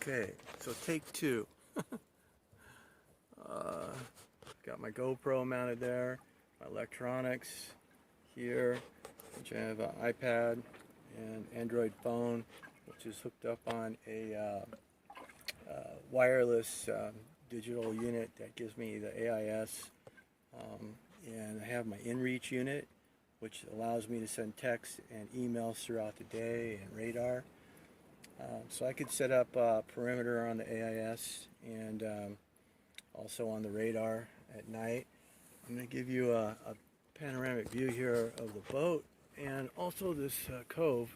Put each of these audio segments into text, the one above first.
Okay, so take two. Got my GoPro mounted there, my electronics here, which I have an iPad and Android phone, which is hooked up on a wireless digital unit that gives me the AIS, and I have my inReach unit, which allows me to send text and emails throughout the day, and radar. So I could set up perimeter on the AIS and also on the radar at night. I'm going to give you a panoramic view here of the boat and also this cove.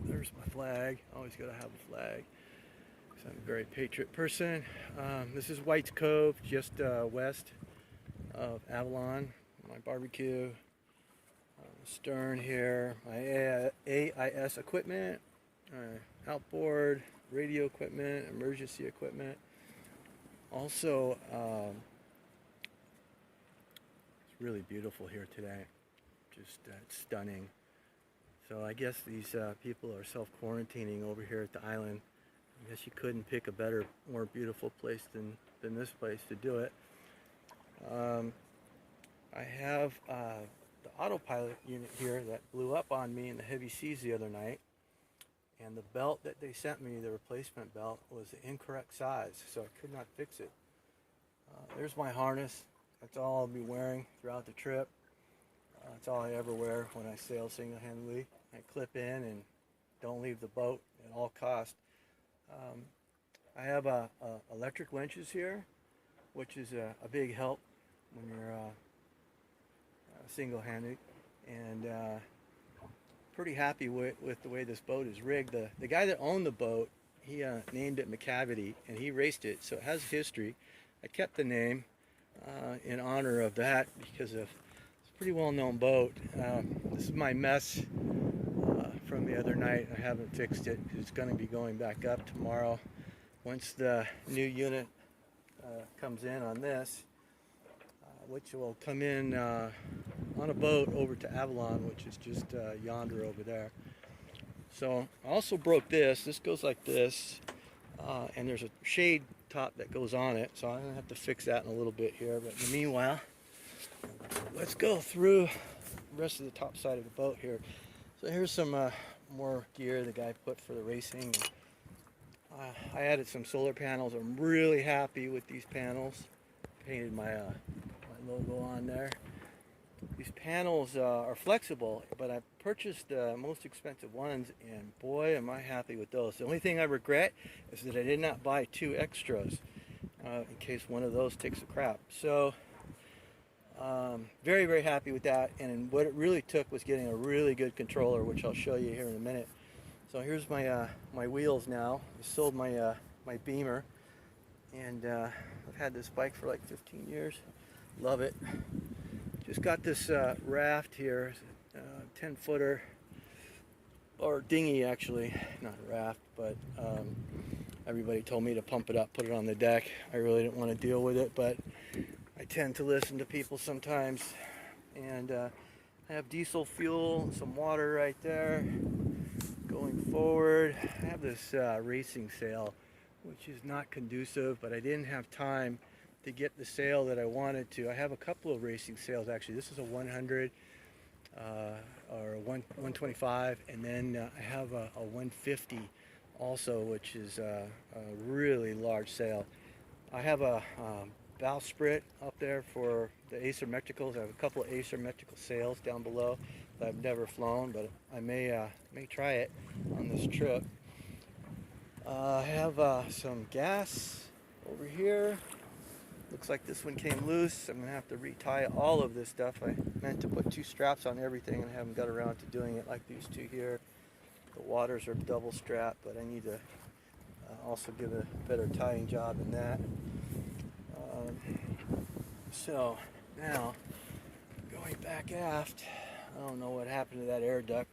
There's my flag. Always got to have a flag. So I'm a very patriot person. This is White's Cove, just west of Avalon. My barbecue. Stern here. My AIS equipment. Outboard, radio equipment, emergency equipment. Also, it's really beautiful here today. Just stunning. So I guess these people are self-quarantining over here at the island. I guess you couldn't pick a better, more beautiful place than this place to do it. I have the autopilot unit here that blew up on me in the heavy seas the other night. And the belt that they sent me, the replacement belt, was the incorrect size, so I could not fix it. There's my harness. That's all I'll be wearing throughout the trip. That's all I ever wear when I sail single-handedly. I clip in and don't leave the boat at all costs. I have electric winches here, which is a big help when you're single-handed. And pretty happy with the way this boat is rigged. The guy that owned the boat, he named it McCavity, and he raced it, so it has history. I kept the name in honor of that because it's a pretty well-known boat. This is my mess from the other night. I haven't fixed it because it's going to be going back up tomorrow once the new unit comes in on this, which will come in on a boat over to Avalon, which is just yonder over there. So I also broke this. This goes like this, and there's a shade top that goes on it, so I'm going to have to fix that in a little bit here. But in the meanwhile, let's go through the rest of the top side of the boat here. So here's some more gear the guy put for the racing. I added some solar panels. I'm really happy with these panels. Painted my logo on there. These panels are flexible, but I purchased the most expensive ones, and boy am I happy with those. The only thing I regret is that I did not buy two extras in case one of those takes a crap. So very, very happy with that, and what it really took was getting a really good controller, which I'll show you here in a minute. So here's my my wheels now. I sold my my Beamer, and I've had this bike for like 15 years. Love it. Just got this raft here, 10-footer, or dinghy actually, not a raft, but everybody told me to pump it up, put it on the deck. I really didn't want to deal with it, but I tend to listen to people sometimes. And I have diesel fuel, some water right there. Going forward, I have this racing sail, which is not conducive, but I didn't have time to get the sail that I wanted to. I have a couple of racing sails actually. This is a 100 or a 125, and then I have a 150 also, which is a really large sail. I have a bowsprit up there for the asymmetricals. I have a couple of asymmetrical sails down below that I've never flown, but I may try it on this trip. I have some gas over here. Looks like this one came loose. I'm going to have to retie all of this stuff. I meant to put two straps on everything and haven't got around to doing it like these two here. The waters are double strapped, but I need to also give a better tying job in that. So now, going back aft, I don't know what happened to that air duct.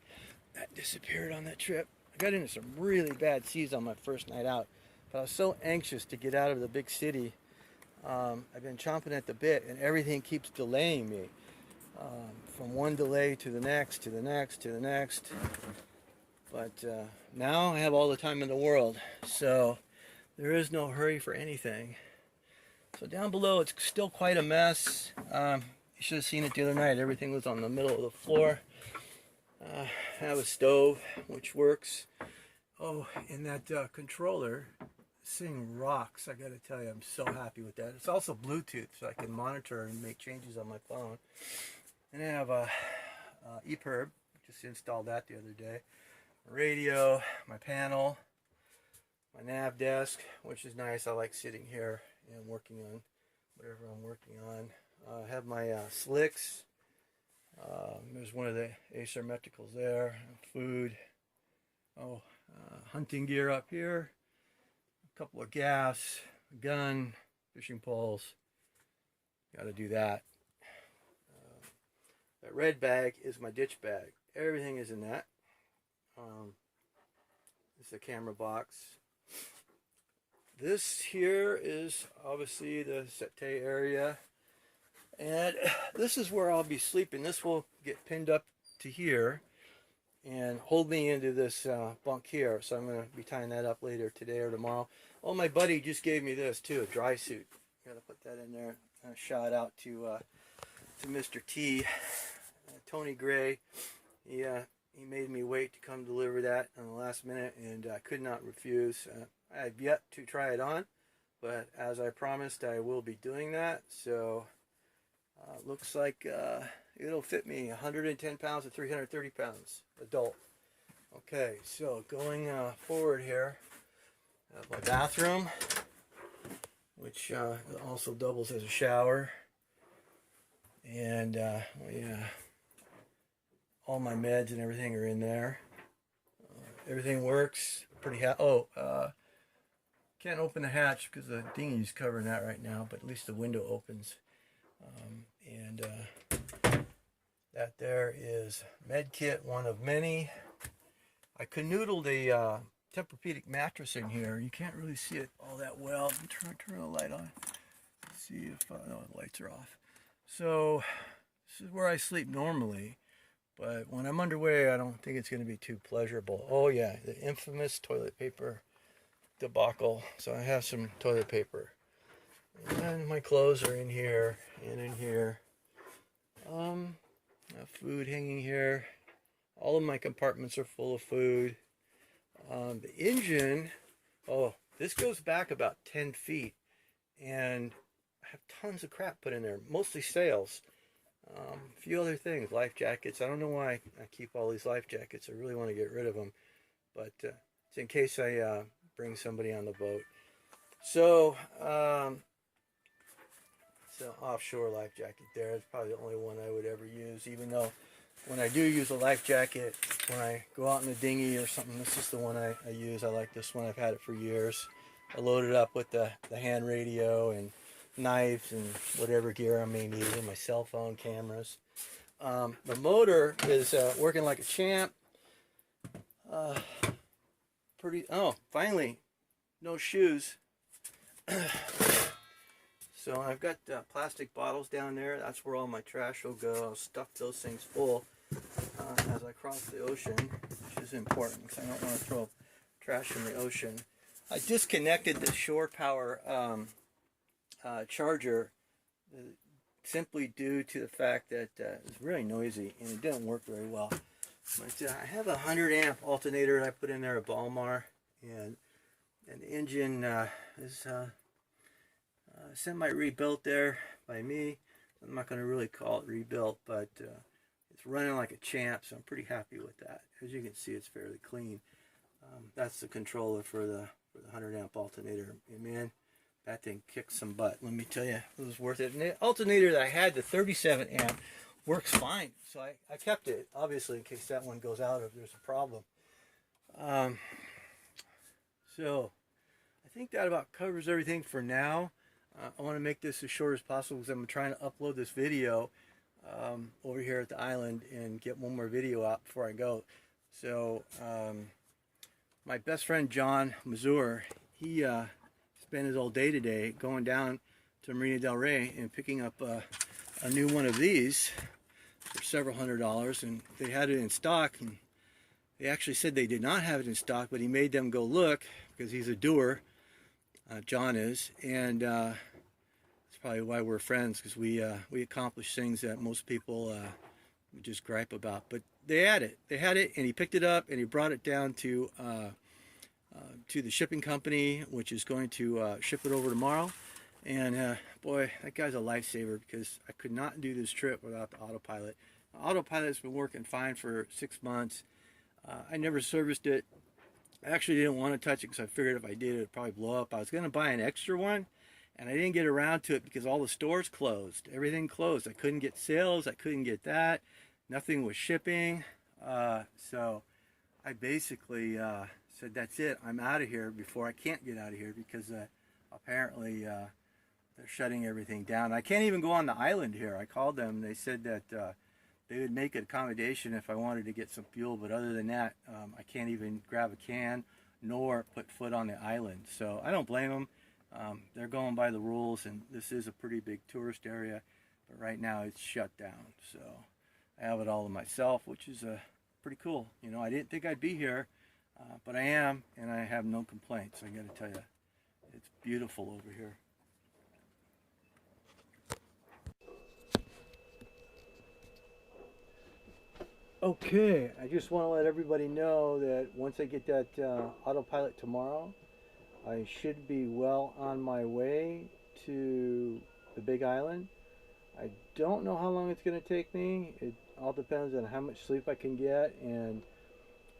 That disappeared on that trip. I got into some really bad seas on my first night out, but I was so anxious to get out of the big city. I've been chomping at the bit, and everything keeps delaying me. From one delay to the next, to the next, to the next. But now I have all the time in the world. So there is no hurry for anything. So down below, it's still quite a mess. You should have seen it the other night. Everything was on the middle of the floor. I have a stove, which works. Oh, and that controller, this thing rocks. I got to tell you, I'm so happy with that. It's also Bluetooth, so I can monitor and make changes on my phone. And I have a EPIRB, just installed that the other day. Radio, my panel, my nav desk, which is nice. I like sitting here and working on whatever I'm working on. I have my slicks. There's one of the Acer Metricals there. Food. Oh, hunting gear up here. A couple of gas, a gun, fishing poles. Got to do that. That red bag is my ditch bag. Everything is in that. It's a camera box. This here is obviously the settee area. And this is where I'll be sleeping. This will get pinned up to here and hold me into this bunk here. So I'm going to be tying that up later today or tomorrow. Oh, my buddy just gave me this too, a dry suit. Got to put that in there. Shout out to Mr. T, Tony Gray. He made me wait to come deliver that on the last minute, and I could not refuse. I have yet to try it on, but as I promised, I will be doing that. So looks like it'll fit me 110 pounds to 330 pounds, adult. Okay, so going forward here, I have my bathroom, which also doubles as a shower. And all my meds and everything are in there. Everything works. Pretty can't open the hatch because the dinghy's covering that right now, but at least the window opens. That there is med kit, one of many. I canoodled a Tempur-Pedic mattress in here. You can't really see it all that well. Turn the light on. See if no, the lights are off. So this is where I sleep normally, but when I'm underway, I don't think it's going to be too pleasurable. Oh yeah, the infamous toilet paper debacle. So I have some toilet paper, and my clothes are in here and in here. Food hanging here. All of my compartments are full of food. The engine, oh, this goes back about 10 feet, and I have tons of crap put in there, mostly sails. A few other things, life jackets. I don't know why I keep all these life jackets. I really want to get rid of them, but it's in case I bring somebody on the boat. So, it's an offshore life jacket there. It's probably the only one I would ever use, even though when I do use a life jacket, when I go out in the dinghy or something, this is the one I use. I like this one. I've had it for years. I load it up with the hand radio and knives and whatever gear I may need, and my cell phone cameras. The motor is working like a champ. Finally, no shoes. So I've got plastic bottles down there. That's where all my trash will go. I'll stuff those things full as I cross the ocean, which is important because I don't want to throw trash in the ocean. I disconnected the shore power charger simply due to the fact that it's really noisy and it didn't work very well. But I have a 100 amp alternator that I put in there, a Balmar, and the engine is semi-rebuilt there by me. I'm not going to really call it rebuilt, but it's running like a champ, so I'm pretty happy with that. As you can see, it's fairly clean. That's the controller for the 100 amp alternator. And man, that thing kicks some butt. Let me tell you, it was worth it. And the alternator that I had, the 37 amp, works fine. So I kept it, obviously, in case that one goes out or if there's a problem. So I think that about covers everything for now. I want to make this as short as possible because I'm trying to upload this video over here at the island and get one more video out before I go. So my best friend John Mazur, he spent his whole day today going down to Marina del Rey and picking up a new one of these for several $100s, and they had it in stock, and they actually said they did not have it in stock, but he made them go look because he's a doer, John is, and that's probably why we're friends, because we accomplish things that most people just gripe about. But they had it. They had it, and he picked it up and he brought it down to the shipping company, which is going to ship it over tomorrow. And boy, that guy's a lifesaver, because I could not do this trip without the autopilot. The autopilot's been working fine for 6 months. I never serviced it. I actually didn't want to touch it because I figured if I did, it would probably blow up. I was going to buy an extra one, and I didn't get around to it because all the stores closed. Everything closed. I couldn't get sales. I couldn't get that. Nothing was shipping. So I basically said, that's it. I'm out of here before I can't get out of here, because apparently they're shutting everything down. I can't even go on the island here. I called them. They said that they would make an accommodation if I wanted to get some fuel, but other than that, I can't even grab a can nor put foot on the island. So I don't blame them. They're going by the rules, and this is a pretty big tourist area, but right now it's shut down. So I have it all to myself, which is pretty cool. You know, I didn't think I'd be here, but I am, and I have no complaints. I got to tell you, it's beautiful over here. Okay, I just want to let everybody know that once I get that autopilot tomorrow, I should be well on my way to the Big Island. I don't know how long it's going to take me. It all depends on how much sleep I can get, and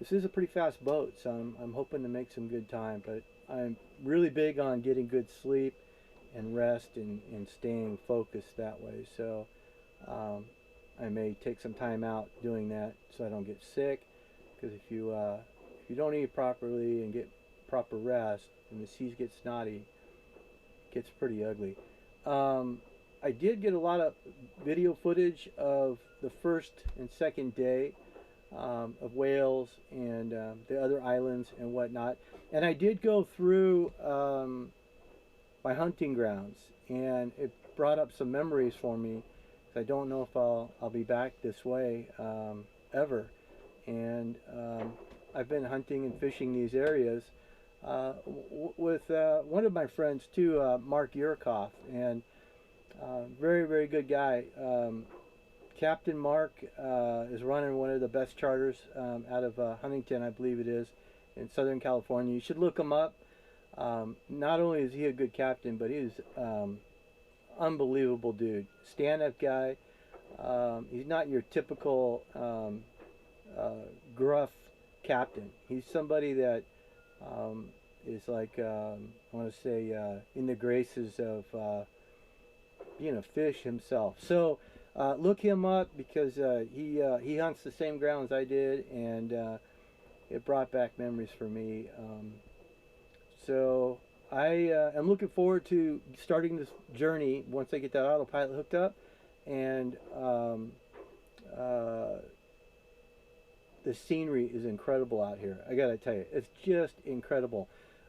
this is a pretty fast boat, so I'm hoping to make some good time. But I'm really big on getting good sleep and rest and staying focused that way. So I may take some time out doing that so I don't get sick, because if you don't eat properly and get proper rest and the seas get snotty, it gets pretty ugly. I did get a lot of video footage of the first and second day of Wales and the other islands and whatnot, and I did go through my hunting grounds, and it brought up some memories for me. I don't know if I'll be back this way ever, and I've been hunting and fishing these areas with one of my friends too, Mark Yurkoff, and very, very good guy. Captain Mark is running one of the best charters out of Huntington, I believe it is, in Southern California. You should look him up. Not only is he a good captain, but he's unbelievable dude, stand-up guy. He's not your typical gruff captain. He's somebody that is like, I want to say, in the graces of being a fish himself. So look him up, because he hunts the same grounds I did, and it brought back memories for me. So I am looking forward to starting this journey once I get that autopilot hooked up, and the scenery is incredible out here. I gotta tell you, it's just incredible.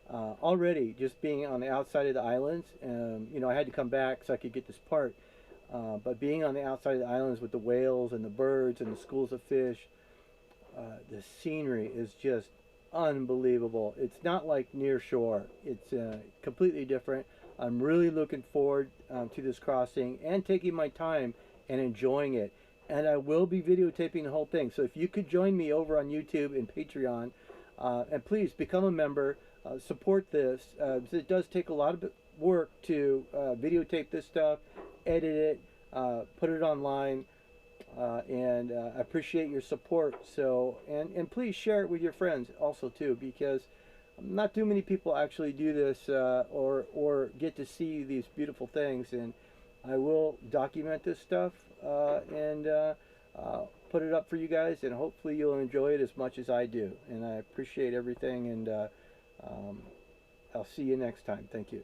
Already, just being on the outside of the islands, you know, I had to come back so I could get this part, but being on the outside of the islands with the whales and the birds and the schools of fish, the scenery is just unbelievable. It's not like near shore. It's completely different. I'm really looking forward to this crossing and taking my time and enjoying it. And I will be videotaping the whole thing. So if you could join me over on YouTube and Patreon, and please become a member, support this. It does take a lot of work to videotape this stuff, edit it, put it online. And I appreciate your support. So and please share it with your friends also too, because not too many people actually do this or get to see these beautiful things. And I will document this stuff and put it up for you guys, and hopefully you'll enjoy it as much as I do. And I appreciate everything, and I'll see you next time. Thank you.